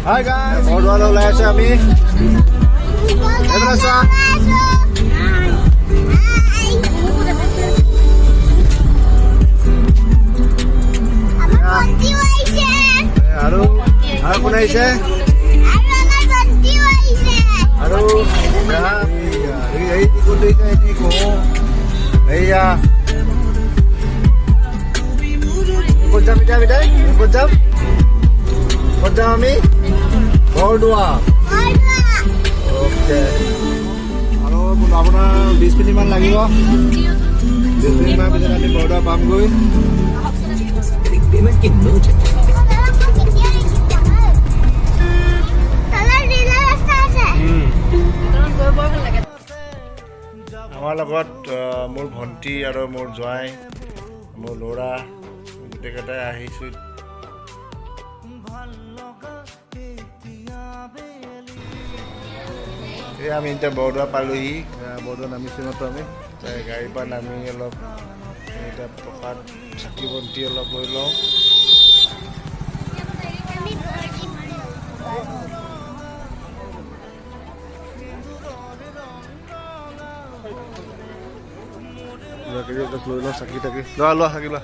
Hi guys, বৰদোৱালৈ ওলাই আছো আমি। এইফালে চোৱা। আৰু কোন আহিছে? আৰু এয়া ক'ত যাম এতিয়া বিদায়? ক'ত যাম? ক'ত যাম আমি? বৰদোৱা। অ'কে। আৰু আপোনাৰ 20 মিনিটমান লাগিব। 20 মিনিটমান পিছত আমি বৰদোৱা পামগৈ। আমাৰ লগত মোৰ ভণ্টি আৰু মোৰ জোঁৱাই, মোৰ ল'ৰা গোটেইকেইটাই আহিছোঁ। এই আমি এতিয়া বৰদোৱা পালোহি। বৰদোৱা নামিছোঁ মাত্ৰ আমি। গাড়ীৰ পৰা নামি অলপ এতিয়া প্ৰসাদ চাকি বন্তি অলপ লৈ লওঁ। লৈ লওঁ চাকি তাকি লোৱা চাকি লোৱা।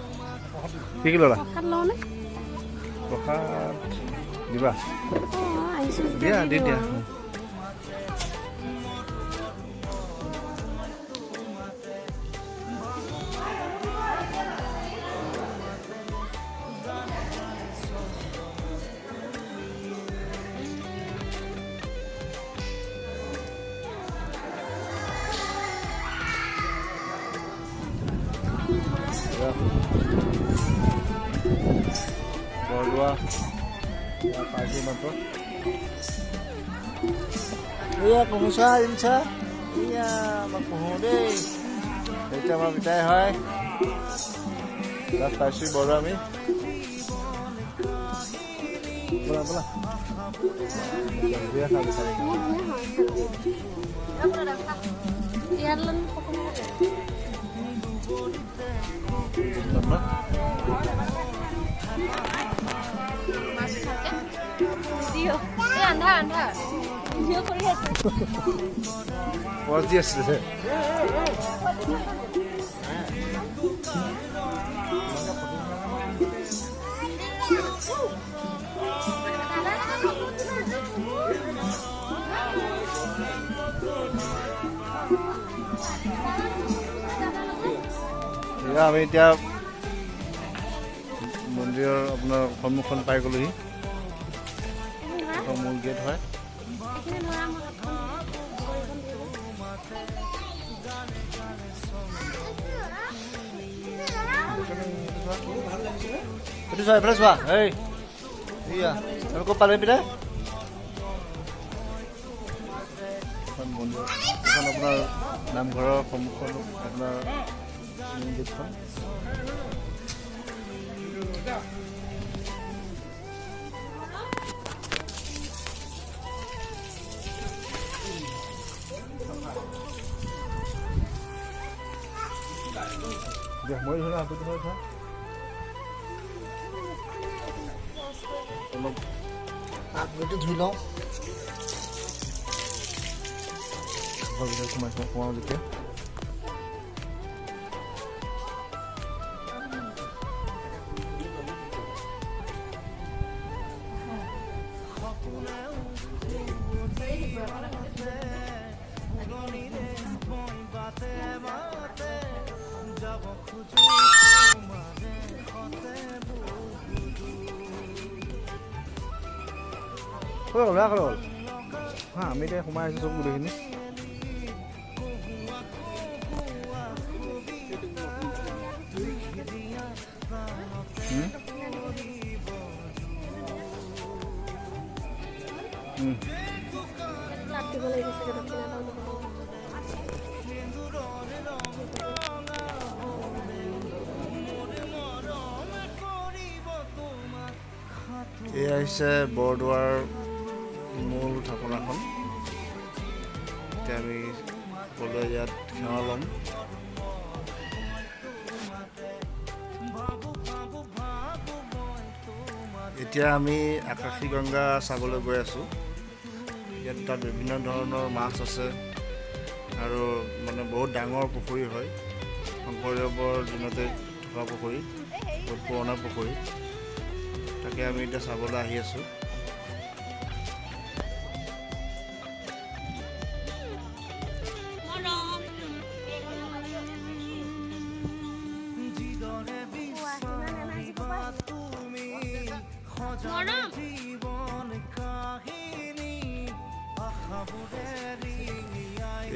কি কি ল'লা? প্ৰসাদ দিবা? দিয়া দি দিয়া। বৰদোৱা পাইছোঁ মাত্ৰ। এয়া পহুচা ইনচা এয়া আমাক পঢ়োঁ দেই। এতিয়া আমাৰ পিতাই হয়। তাত পাইছোঁ বৰদোৱা আমি। ব'লা ব'লা পজ দি আছে। আমি এতিয়া মন্দিৰৰ আপোনাৰ সন্মুখন পাই গ'লোহি। মূল গেট হয়। এইটো চোৱা, এইফালে চোৱা। এয়া আমি ক'ত পালোঁ পিতাই? মন্দিৰ এখন আপোনাৰ নামঘৰৰ সন্মুখন আপোনাৰ গেটখন। মই ধৰা আপুনি ধৰা অলপ আগতে ধুই লওঁ। সোমাওঁ যেতিয়া বেয়া হ'ল হা। আমি এতিয়া সোমাই আছোঁ চব গোটেইখিনি। এয়া হৈছে বৰদোৱাৰ মূল থাপনাখন। এতিয়া আমি সকলোৱে ইয়াত সেৱা ল'ম। এতিয়া আমি আকাশীগংগা চাবলৈ গৈ আছোঁ। ইয়াত তাত বিভিন্ন ধৰণৰ মাছ আছে আৰু মানে বহুত ডাঙৰ পুখুৰী হয়, শংকৰদেৱৰ দিনতে থকা পুখুৰী, বহুত পুৰণা পুখুৰী। তাকে আমি এতিয়া চাবলৈ আহি আছোঁ।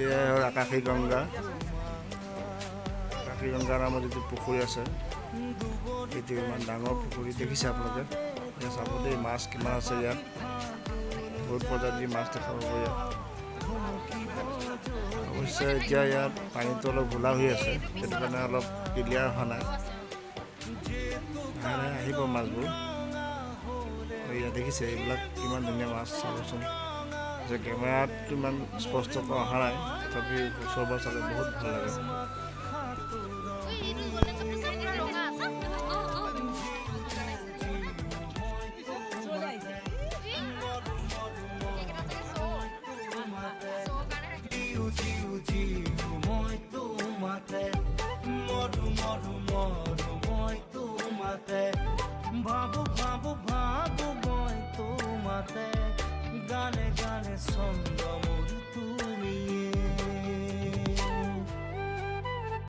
এয়াই হ'ল আকাশীগংগা। আকাশীগংগা নামৰ যিটো পুখুৰী আছে, সেইটো ইমান ডাঙৰ পুখুৰী দেখিছে আপোনালোকে। এতিয়া চাব দেই, মাছ কিমান আছে ইয়াত, বহুত প্ৰজাতিৰ মাছ দেখা পাব ইয়াত। অৱশ্যে এতিয়া ইয়াত পানীটো অলপ ঘোলা হৈ আছে, সেইটো কাৰণে অলপ ক্লিয়াৰ হোৱা নাই। লাহে লাহে আহিব মাছবোৰ। ইয়াত দেখিছে এইবিলাক কিমান ধুনীয়া মাছ, চাবচোন। যে কেমেৰাত ইমান স্পষ্টকৈ অহা নাই, তথাপি ওচৰৰ পৰা চালে বহুত ভাল লাগে। ভাবো ভাবো ভাবো মই তোমাতে, গানে গানে ছন্দ